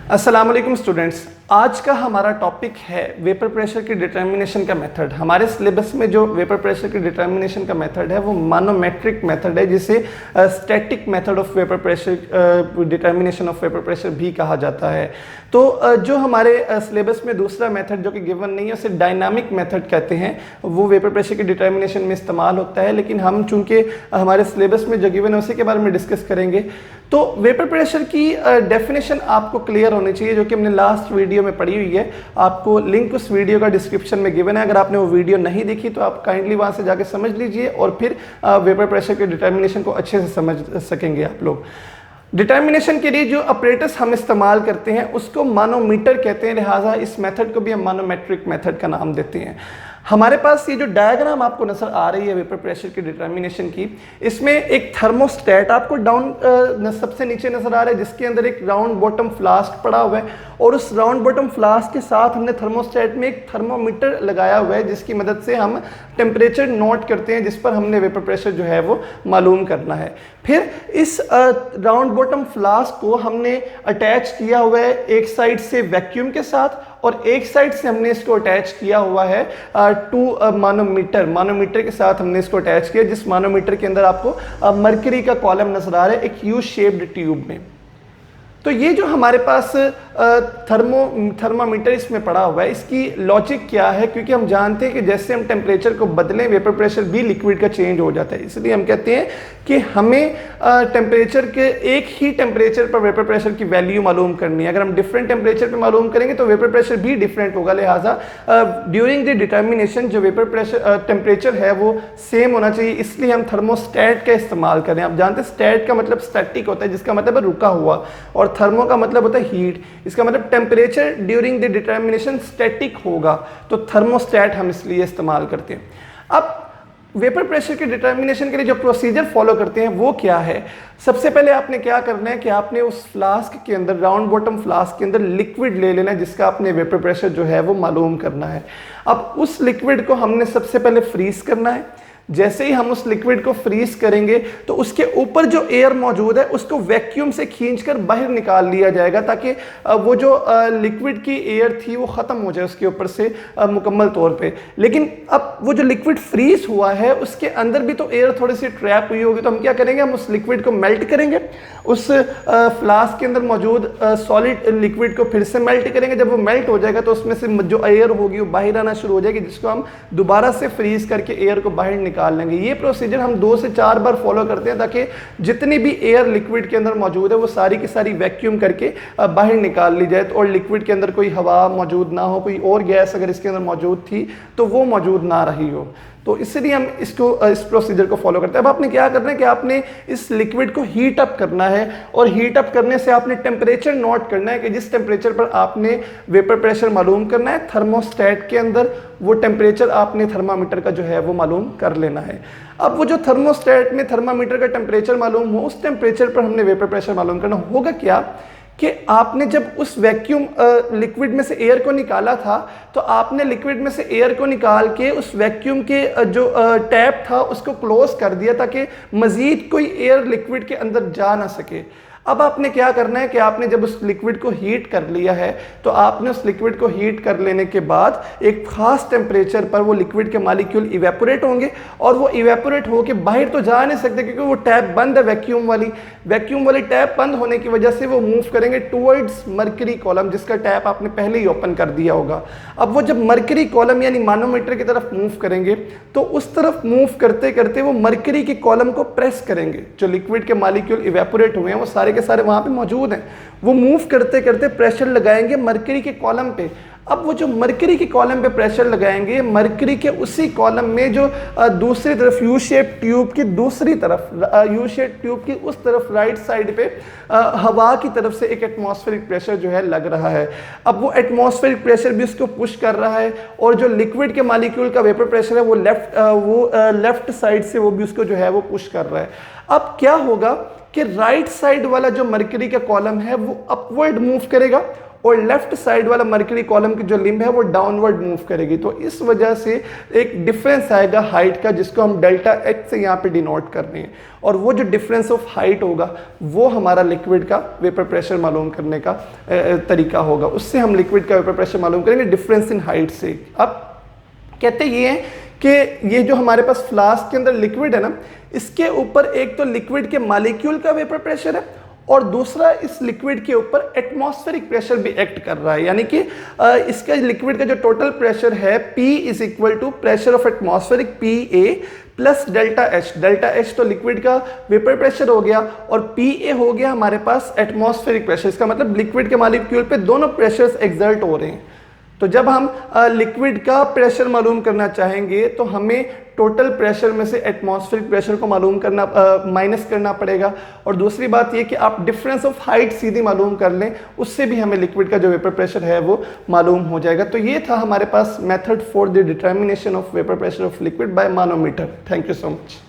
अस्सलाम वालेकुम स्टूडेंट्स। आज का हमारा टॉपिक है वेपर प्रेशर की डिटर्मिनेशन का मेथड। हमारे सिलेबस में जो वेपर प्रेशर की डिटर्मिनेशन का मेथड है वो मानोमेट्रिक मेथड है, जिसे static method of vapour pressure determination of vapour pressure भी कहा जाता है। तो जो हमारे सिलेबस में दूसरा मेथड जो कि गिवन नहीं है उसे डायनामिक मेथड कहते हैं, वो वेपर प्रेशर की डिटर्मिनेशन में इस्तेमाल होता है। लेकिन हम चूंकि हमारे सिलेबस में जो गिवन है उसी के बारे में डिस्कस करेंगे। तो वेपर प्रेशर की डेफिनेशन आपको क्लियर होनी चाहिए, जो कि हमने लास्ट वीडियो में पढ़ी हुई है। आपको लिंक उस वीडियो का डिस्क्रिप्शन में गिवन है। अगर आपने वो वीडियो नहीं देखी तो आप काइंडली वहां से जाके समझ लीजिए और फिर वेपर प्रेशर के डिटर्मिनेशन को अच्छे से समझ सकेंगे आप लोग। डिटर्मिनेशन के लिए जो ऑपरेटर्स हम इस्तेमाल करते हैं उसको मानोमीटर कहते हैं, लिहाजा इस मेथड को भी हम मानोमेट्रिक मेथड का नाम देते हैं। हमारे पास ये जो डायग्राम आपको नजर आ रही है वेपर प्रेशर की डिटर्मिनेशन की, इसमें एक थर्मोस्टेट आपको डाउन सबसे नीचे नजर आ रहा है, जिसके अंदर एक राउंड बॉटम फ्लास्क पड़ा हुआ है और उस राउंड बॉटम फ्लास्क के साथ हमने थर्मोस्टेट में एक थर्मोमीटर लगाया हुआ है, जिसकी मदद से हम टेम्परेचर नोट करते हैं, जिस पर हमने वेपर प्रेशर जो है वो मालूम करना है। फिर इस राउंड बॉटम फ्लास्क को हमने अटैच किया हुआ है एक साइड से वैक्यूम के साथ और एक साइड से हमने इसको अटैच किया हुआ है टू मानोमीटर के साथ हमने इसको अटैच किया, जिस मानोमीटर के अंदर आपको मरकरी का कॉलम नजर आ रहा है एक यू शेप्ड ट्यूब में। तो ये जो हमारे पास थर्मामीटर इसमें पड़ा हुआ है, इसकी लॉजिक क्या है? क्योंकि हम जानते हैं कि जैसे हम टेम्परेचर को बदलें वेपर प्रेशर भी लिक्विड का चेंज हो जाता है, इसलिए हम कहते हैं कि हमें टेम्परेचर के एक ही टेम्परेचर पर वेपर प्रेशर की वैल्यू मालूम करनी है। अगर हम डिफरेंट टेम्परेचर पर मालूम करेंगे तो वेपर प्रेशर भी डिफरेंट होगा, लिहाजा ड्यूरिंग द डिटर्मिनेशन जो वेपर प्रेशर टेम्परेचर है वो सेम होना चाहिए, इसलिए हम थर्मोस्टेट का इस्तेमाल करें। आप जानते हैं स्टेट का मतलब स्टैटिक होता है, जिसका मतलब है रुका हुआ, और थर्मो का मतलब होता है हीट, इसका मतलब temperature during the determination static होगा, तो थर्मोस्टेट हम इसलिए इस्तेमाल करते हैं। अब वेपर प्रेशर के डिटर्मिनेशन के लिए जो प्रोसीजर फॉलो करते हैं वो क्या है? सबसे पहले आपने क्या करना है कि आपने उस फ्लास्क के अंदर, राउंड बॉटम फ्लास्क के अंदर लिक्विड ले लेना है, जिसका आपने वेपर प्रेशर जो है वो मालूम करना है। अब उस लिक्विड को हमने सबसे पहले फ्रीज करना है। जैसे ही हम उस लिक्विड को फ्रीज करेंगे तो उसके ऊपर जो एयर मौजूद है उसको वैक्यूम से खींचकर बाहर निकाल लिया जाएगा, ताकि वो जो लिक्विड की एयर थी वो ख़त्म हो जाए उसके ऊपर से मुकम्मल तौर पे। लेकिन अब वो जो लिक्विड फ्रीज हुआ है उसके अंदर भी तो एयर थोड़ी सी ट्रैप हुई होगी, तो हम क्या करेंगे, हम उस लिक्विड को मेल्ट करेंगे, उस फ्लास्क के अंदर मौजूद सॉलिड लिक्विड को फिर से मेल्ट करेंगे। जब वो मेल्ट हो जाएगा तो उसमें से जो एयर होगी वो बाहर आना शुरू हो जाएगी, जिसको हम दोबारा से फ्रीज करके एयर को बाहर निकाल लेंगे। ये प्रोसीजर हम 2 से 4 बार फॉलो करते हैं, ताकि जितनी भी एयर लिक्विड के अंदर मौजूद है वो सारी की सारी वैक्यूम करके बाहर निकाल ली जाए, और लिक्विड के अंदर कोई हवा मौजूद ना हो, कोई और गैस अगर इसके अंदर मौजूद थी तो वो मौजूद ना रही हो। तो इसलिए हम इस प्रोसीजर को फॉलो करते हैं। अब आपने क्या करना है कि आपने इस लिक्विड को हीट अप करना है, और हीट अप करने से आपने टेम्परेचर नोट करना है कि जिस टेम्परेचर पर आपने वेपर प्रेशर मालूम करना है थर्मोस्टेट के अंदर, वो टेम्परेचर आपने थर्मामीटर का जो है वो मालूम कर लेना है। अब वो जो थर्मोस्टेट में थर्मामीटर का टेम्परेचर मालूम हो, उस टेम्परेचर पर हमने वेपर प्रेशर मालूम करना होगा। क्या कि आपने जब उस वैक्यूम लिक्विड में से एयर को निकाला था तो आपने लिक्विड में से एयर को निकाल के उस वैक्यूम के जो टैप था उसको क्लोज कर दिया, ताकि मजीद कोई एयर लिक्विड के अंदर जा ना सके। अब आपने क्या करना है कि आपने जब उस लिक्विड को हीट कर लिया है तो आपने उस लिक्विड को हीट कर लेने के बाद एक खास टेम्परेचर पर वो लिक्विड के मॉलिक्यूल इवेपोरेट होंगे, और वो इवेपोरेट होके बाहर तो जा नहीं सकते क्योंकि वो टैप बंद है, वैक्यूम वाली टैप बंद होने की वजह से वो मूव करेंगे टुवर्ड्स मरकरी कॉलम, जिसका टैप आपने पहले ही ओपन कर दिया होगा। अब वो जब मरकरी कॉलम यानी मानोमीटर की तरफ मूव करेंगे तो उस तरफ मूव करते करते वो मरकरी के कॉलम को प्रेस करेंगे। जो लिक्विड के मॉलिक्यूल इवेपोरेट हुए हैं वो सारे के सारे वहां पे मौजूद हैं, वो मूव करते करते प्रेशर लगाएंगे मरकरी के कॉलम पे। अब वो जो मरकरी के कॉलम पे प्रेशर लगाएंगे, मरकरी के उसी कॉलम में जो दूसरी तरफ यू शेप ट्यूब की दूसरी तरफ, यू शेप ट्यूब की उस तरफ राइट साइड पे हवा की तरफ से एक एटमॉस्फेरिक प्रेशर जो है लग रहा है। अब वो एटमॉस्फेरिक प्रेशर भी उसको पुश कर रहा है, और जो लिक्विड के मॉलिक्यूल का वेपर प्रेशर है वो लेफ्ट साइड से वो भी उसको जो है वो पुश कर रहा है। अब क्या होगा कि राइट साइड वाला जो मरकरी का कॉलम है वो अपवर्ड मूव करेगा, और लेफ्ट साइड वाला मर्करी कॉलम की जो लिम्ब है वो डाउनवर्ड मूव करेगी। तो इस वजह से एक डिफरेंस आएगा हाइट का, जिसको हम डेल्टा एच से यहाँ पे डिनोट कर रहे हैं। और वो जो डिफरेंस ऑफ हाइट होगा वो हमारा लिक्विड का वेपर प्रेशर मालूम करने का तरीका होगा। उससे हम लिक्विड का वेपर प्रेशर मालूम करेंगे डिफरेंस इन हाइट से। अब कहते ये हैं कि ये जो हमारे पास फ्लास्क के अंदर लिक्विड है ना, इसके ऊपर एक तो लिक्विड के मॉलिक्यूल का वेपर प्रेशर है और दूसरा इस लिक्विड के ऊपर एटमॉस्फेरिक प्रेशर भी एक्ट कर रहा है। यानी कि इसका लिक्विड का जो टोटल प्रेशर है P is equal to pressure of atmospheric PA plus delta H. Delta H तो लिक्विड का वेपर प्रेशर हो गया और PA हो गया हमारे पास एटमॉस्फेरिक प्रेशर। इसका मतलब लिक्विड के मॉलिक्यूल पे दोनों प्रेशर्स एक्सर्ट हो रहे हैं। तो जब हम लिक्विड का प्रेशर मालूम करना चाहेंगे तो हमें टोटल प्रेशर में से एटमॉस्फेरिक प्रेशर को मालूम करना माइनस करना पड़ेगा। और दूसरी बात ये कि आप डिफरेंस ऑफ हाइट सीधी मालूम कर लें, उससे भी हमें लिक्विड का जो वेपर प्रेशर है वो मालूम हो जाएगा। तो ये था हमारे पास method for the determination of vapour pressure of liquid by manometer. Thank you so much.